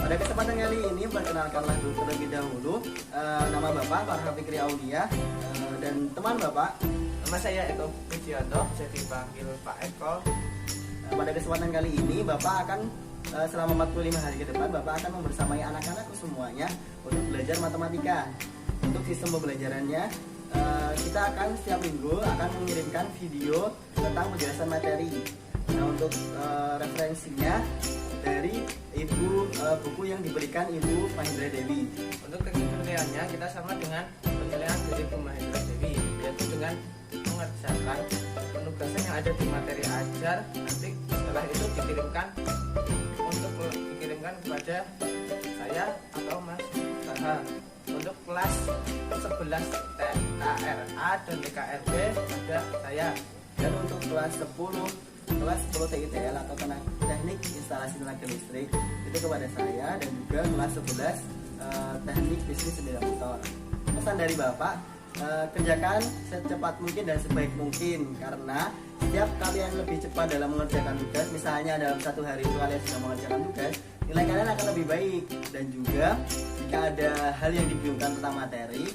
Pada kesempatan kali ini perkenalkanlah dulu terlebih dahulu nama Bapak Farha Fikri Aulia dan teman Bapak. Nama saya Eko Pujianto, bisa dipanggil Pak Eko. Pada kesempatan kali ini Bapak akan selama 45 hari ke depan Bapak akan membersamai anak-anakku semuanya untuk belajar matematika. Untuk sistem pembelajarannya kita akan setiap minggu akan mengirimkan video tentang penjelasan materi. Nah, untuk referensinya dari buku yang diberikan Ibu Mahendra Dewi. Untuk penilaiannya kita sama dengan penilaian dari Ibu Mahendra Dewi, yaitu dengan mengerjakan penugasan yang ada di materi ajar. Nanti setelah itu dikirimkan kepada saya atau Mas Farha. Untuk kelas 11 TKRA dan TKRB ada saya. Dan untuk kelas 10 TITL atau teknik instalasi tenaga listrik itu kepada saya, dan juga kelas 11 teknik bisnis sepeda motor. Pesan dari Bapak, kerjakan secepat mungkin dan sebaik mungkin, karena setiap kalian lebih cepat dalam mengerjakan tugas, misalnya dalam satu hari itu kalian sudah mengerjakan tugas, nilai kalian akan lebih baik. Dan juga jika ada hal yang dibingungkan tentang materi,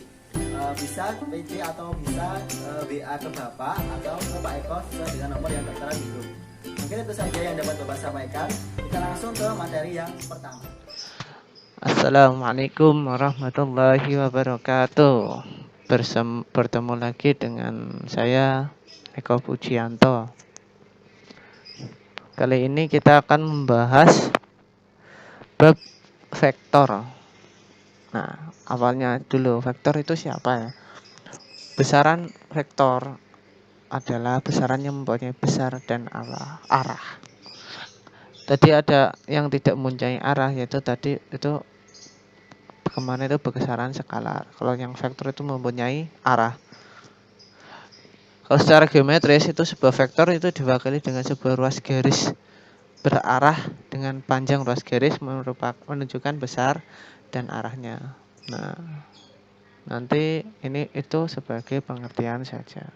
bisa PC atau bisa WA ke Bapak atau ke Pak Eko sesuai dengan nomor yang tertera di grup. Mungkin itu saja yang dapat Bapak sampaikan. Kita langsung ke materi yang pertama. Assalamualaikum warahmatullahi wabarakatuh. Bertemu lagi dengan saya Eko Pujianto. Kali ini kita akan membahas bab vektor. Nah, awalnya dulu, vektor itu siapa ya? Besaran vektor adalah besaran yang mempunyai besar dan arah. Tadi ada yang tidak mempunyai arah, yaitu tadi itu kemana itu besaran skalar. Kalau yang vektor itu mempunyai arah. Kalau secara geometris itu sebuah vektor itu diwakili dengan sebuah ruas garis berarah dengan panjang ruas garis menunjukkan besar dan arahnya. Nah, nanti itu sebagai pengertian saja.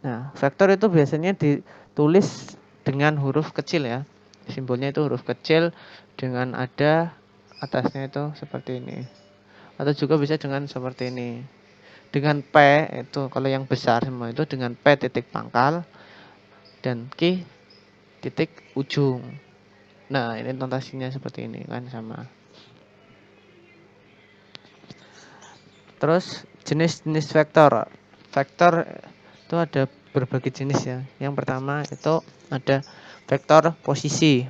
Nah, vektor itu biasanya ditulis dengan huruf kecil ya. Simbolnya itu huruf kecil dengan ada atasnya itu seperti ini. Atau juga bisa dengan seperti ini. Dengan P itu kalau yang besar semua itu dengan P titik pangkal dan Q titik ujung. Nah, ini notasinya seperti ini kan sama. Terus jenis-jenis vektor. Vektor itu ada berbagai jenis ya. Yang pertama itu ada vektor posisi.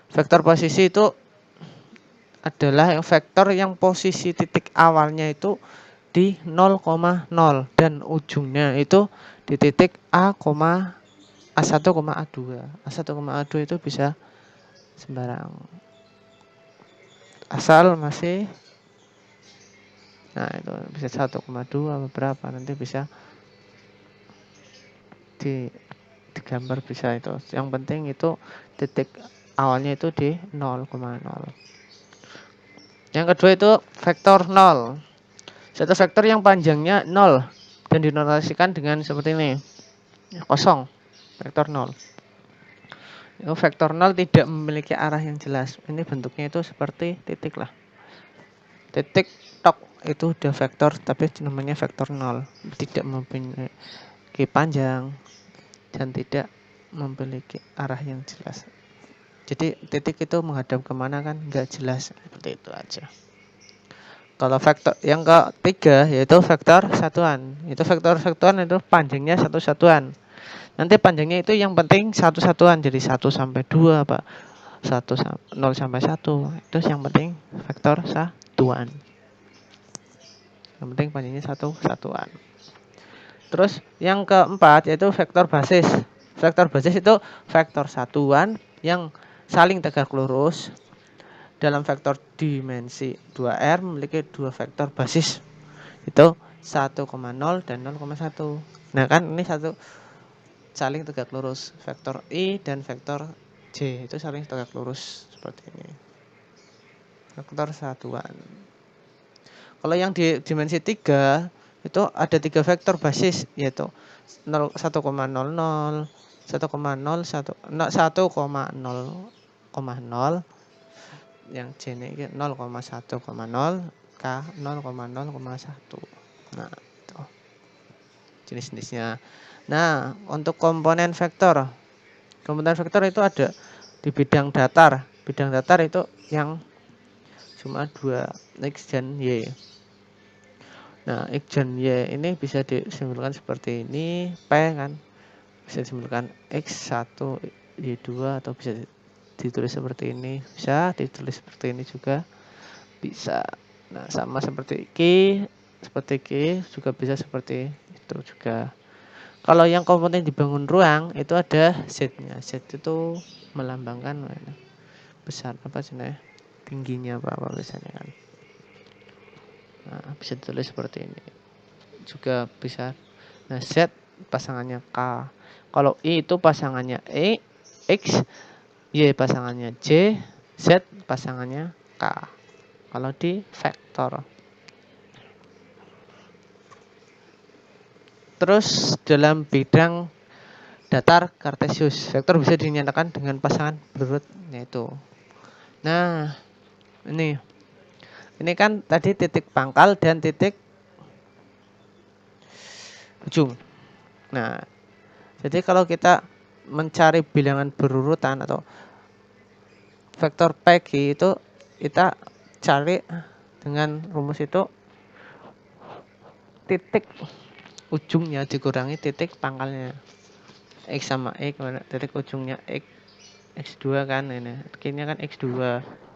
Vektor posisi itu adalah vektor yang posisi titik awalnya itu di 0,0 dan ujungnya itu di titik A, A1, A2. A1, A2 itu bisa sembarang. Asal masih itu bisa 1,2 berapa, nanti bisa digambar bisa itu. Yang penting itu titik awalnya itu di 0,0. Yang kedua itu vektor 0. Satu vektor yang panjangnya 0 dan dinotasikan dengan seperti ini. Kosong. Vektor 0. Itu vektor 0 tidak memiliki arah yang jelas. Ini bentuknya itu seperti titik lah. Titik tok itu udah vektor, tapi namanya vektor 0. Tidak memiliki panjang dan tidak memiliki arah yang jelas. Jadi titik itu menghadap kemana kan nggak jelas, seperti itu aja. Kalau vektor yang ketiga yaitu vektor satuan. Itu vektor satuan itu panjangnya satu satuan. Nanti panjangnya itu yang penting satu satuan, jadi 1 sampai 2 Pak. 0 sampai 1. Itu yang penting vektor satuan. Yang penting panjangnya satu satuan. Terus yang keempat yaitu vektor basis. Vektor basis itu vektor satuan yang saling tegak lurus dalam vektor dimensi 2R memiliki dua vektor basis. Itu 1,0 dan 0,1. Nah kan ini satu saling tegak lurus. Vektor I dan vektor J itu saling tegak lurus seperti ini. Vektor satuan. Kalau yang di dimensi 3 itu ada 3 vektor basis, yaitu 1,00, 1,01, 1,0, yang J ini 0,1,0, K 0,0,1. Nah, itu jenis-jenisnya. Nah, untuk komponen vektor itu ada di bidang datar. Bidang datar itu yang cuma 2, X dan Y. Nah, X dan Y ini bisa disimpulkan seperti ini, P kan. Bisa disimpulkan X1, Y2 atau bisa ditulis seperti ini. Bisa ditulis seperti ini juga. Bisa. Nah, sama seperti Q juga bisa seperti itu juga. Kalau yang komponen dibangun ruang itu ada Z-nya. Z itu melambangkan besar apa sih tingginya apa biasanya kan. Nah, bisa ditulis seperti ini. Juga bisa. Nah, Z pasangannya K. Kalau I itu pasangannya E, X, Y pasangannya J, Z pasangannya K. Kalau di vektor. Terus dalam bidang datar kartesius, vektor bisa dinyatakan dengan pasangan berurut yaitu. Nah, ini kan tadi titik pangkal dan titik ujung. Nah, jadi kalau kita mencari bilangan berurutan atau vektor PQ itu kita cari dengan rumus itu titik ujungnya dikurangi titik pangkalnya. X sama X, titik ujungnya X2 kan ini. Kini kan X2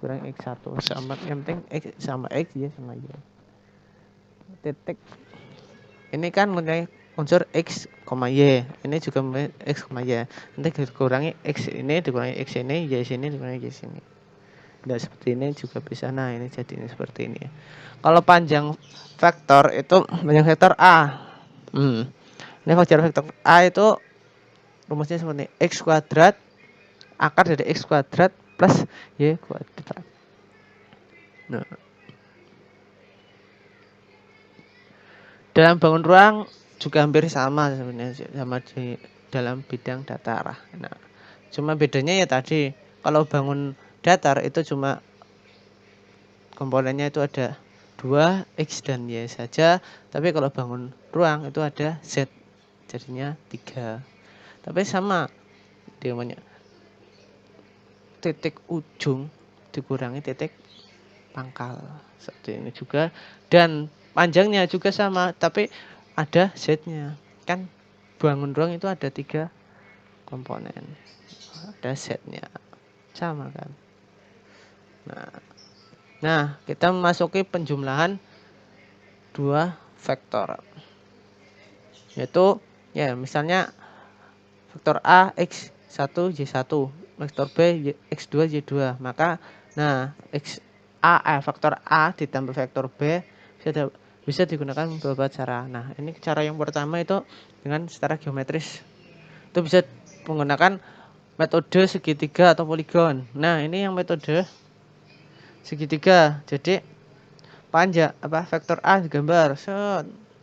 kurang X1 sama yang penting X sama X ya sama Y. Titik ini kan mulai unsur X, Y. Ini juga mulai X, Y. Nanti dikurangi X ini, dikurangi X ini, Y sini, dikurangi Y sini. Nah, seperti ini juga bisa. Nah, ini jadi ini seperti ini. Kalau panjang vektor itu panjang vektor A. Ini vektor A itu rumusnya seperti X kuadrat akar dari X kuadrat plus Y kuadrat. Nah, dalam bangun ruang juga hampir sama sebenarnya sama di dalam bidang datar. Nah, cuma bedanya ya tadi kalau bangun datar itu cuma komponennya itu ada 2 X dan Y saja, tapi kalau bangun ruang itu ada Z, jadinya 3. Tapi sama dia namanya titik ujung dikurangi titik pangkal seperti ini juga, dan panjangnya juga sama tapi ada Z-nya kan. Bangun ruang itu ada 3 komponen, ada Z-nya sama kan. Nah, kita memasuki penjumlahan 2 vektor, yaitu ya misalnya vektor A X1 Y1, vektor B X2 Y2. Maka vektor A ditambah vektor B bisa digunakan beberapa cara. Nah, ini cara yang pertama itu dengan secara geometris. Itu bisa menggunakan metode segitiga atau poligon. Nah, ini yang metode segitiga. Jadi panjang vektor A digambar.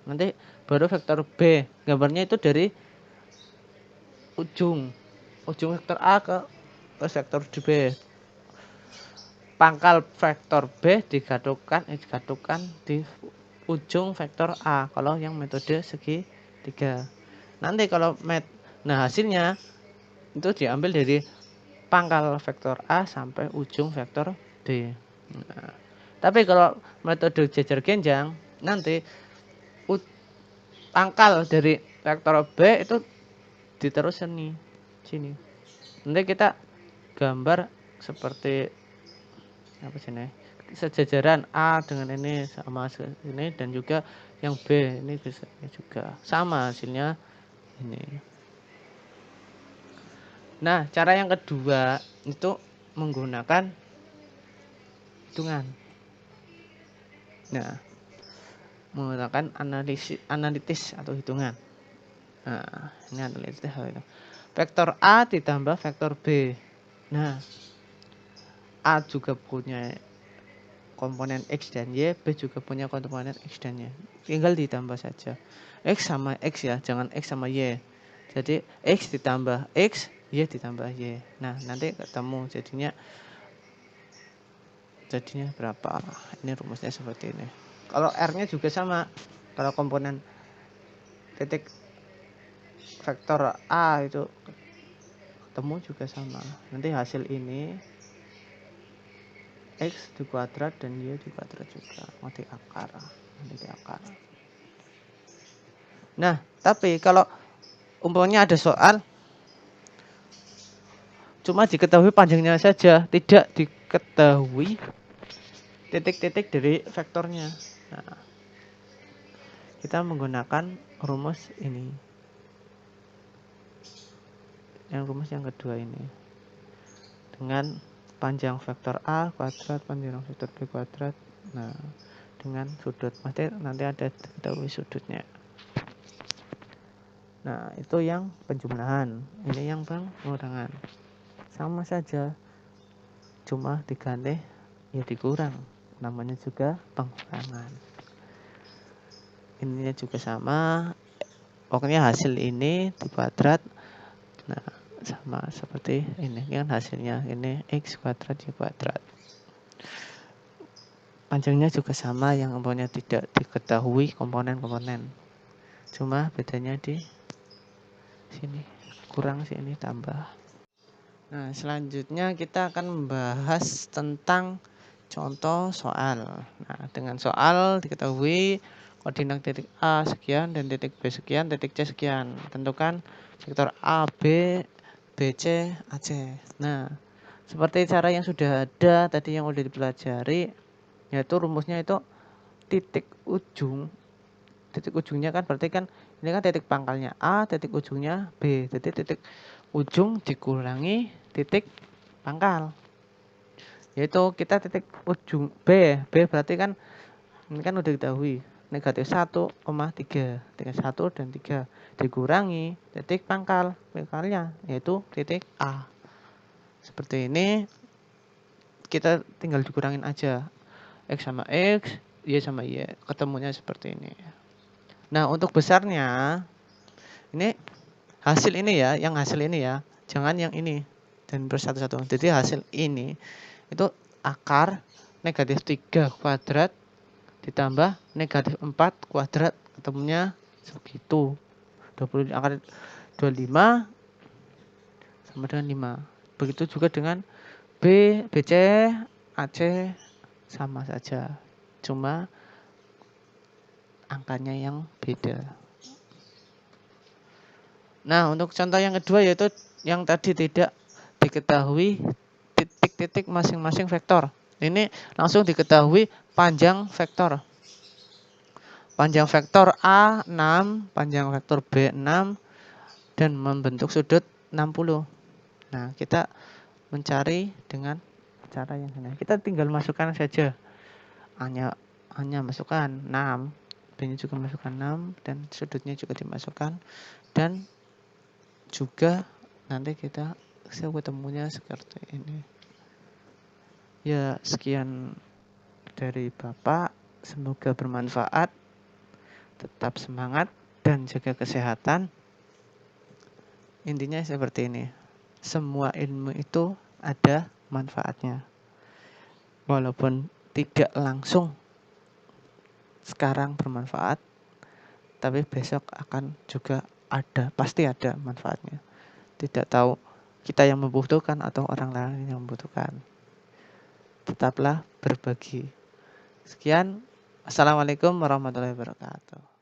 Nanti baru vektor B. Gambarnya itu dari ujung vektor A ke vektor B. Pangkal vektor B digadukan di ujung vektor A kalau yang metode segitiga. Nanti kalau hasilnya itu diambil dari pangkal vektor A sampai ujung vektor B. Nah, tapi kalau metode jajar genjang nanti pangkal dari vektor B itu diterus sini. Nanti kita gambar seperti apa sih nih? Sejajaran A dengan ini sama ini, dan juga yang B ini bisa juga sama hasilnya ini. Nah, cara yang kedua itu menggunakan hitungan. Nah, menggunakan analitis atau hitungan. Nah, ini analitis hal itu. Vektor A ditambah vektor B. Nah, A juga punya komponen X dan Y, B juga punya komponen X dan Y. Tinggal ditambah saja. X sama X ya, jangan X sama Y. Jadi X ditambah X, Y ditambah Y. Nah, nanti ketemu jadinya berapa. Ini rumusnya seperti ini. Kalau R-nya juga sama. Kalau komponen titik vektor A itu ketemu juga sama. Nanti hasil ini X dikuadrat dan Y dikuadrat juga. Nanti akar. Nah, tapi kalau umpamanya ada soal cuma diketahui panjangnya saja, tidak diketahui titik-titik dari vektornya. Nah, kita menggunakan rumus ini. Rumus yang kedua ini. Dengan panjang vektor A kuadrat, panjang vektor B kuadrat. Nah, dengan sudut. Nanti ada diketahui sudutnya. Nah, itu yang penjumlahan. Ini yang pengurangan. Sama saja. Cuma diganti ya dikurang. Namanya juga pengurangan. Ininya juga sama. Pokoknya hasil ini dikuadrat. Nah, sama seperti ini kan hasilnya. Ini X kuadrat Y kuadrat. Panjangnya juga sama, yang umpamanya tidak diketahui komponen-komponen. Cuma bedanya di sini. Kurang sini tambah. Nah, selanjutnya kita akan membahas tentang contoh soal. Nah, dengan soal diketahui koordinat titik A sekian dan titik B sekian, titik C sekian. Tentukan vektor A, B, BC, AC. Nah, seperti cara yang sudah ada tadi yang sudah dipelajari, yaitu rumusnya itu titik ujung. Titik ujungnya kan berarti kan ini kan titik pangkalnya A, titik ujungnya B. Jadi titik ujung dikurangi titik pangkal. Yaitu kita titik ujung B berarti kan ini kan udah diketahui negatif 1,3. Titik 1 dan 3 dikurangi titik pangkalnya yaitu titik A. Seperti ini kita tinggal dikurangin aja. X sama X, Y sama Y. Ketemunya seperti ini. Nah, untuk besarnya ini hasil ini ya, yang hasil ini ya. Jangan yang ini dan bersatu-satu. Jadi hasil ini itu akar negatif 3 kuadrat ditambah negatif 4 kuadrat, ketemunya segitu. 20 akar 25 sama dengan 5. Begitu juga dengan B, BC, AC sama saja. Cuma angkanya yang beda. Nah, untuk contoh yang kedua yaitu yang tadi tidak diketahui titik-titik masing-masing vektor. Ini langsung diketahui panjang vektor. Panjang vektor A 6, panjang vektor B 6 dan membentuk sudut 60. Nah, kita mencari dengan cara yang ini. Kita tinggal masukkan saja. A-nya masukkan 6, B-nya juga masukkan 6 dan sudutnya juga dimasukkan dan juga nanti kita ketemunya seperti ini. Ya, sekian dari Bapak. Semoga bermanfaat. Tetap semangat dan jaga kesehatan. Intinya seperti ini. Semua ilmu itu ada manfaatnya. Walaupun tidak langsung sekarang bermanfaat, tapi besok akan juga ada, pasti ada manfaatnya. Tidak tahu kita yang membutuhkan atau orang lain yang membutuhkan. Tetaplah berbagi. Sekian. Assalamualaikum warahmatullahi wabarakatuh.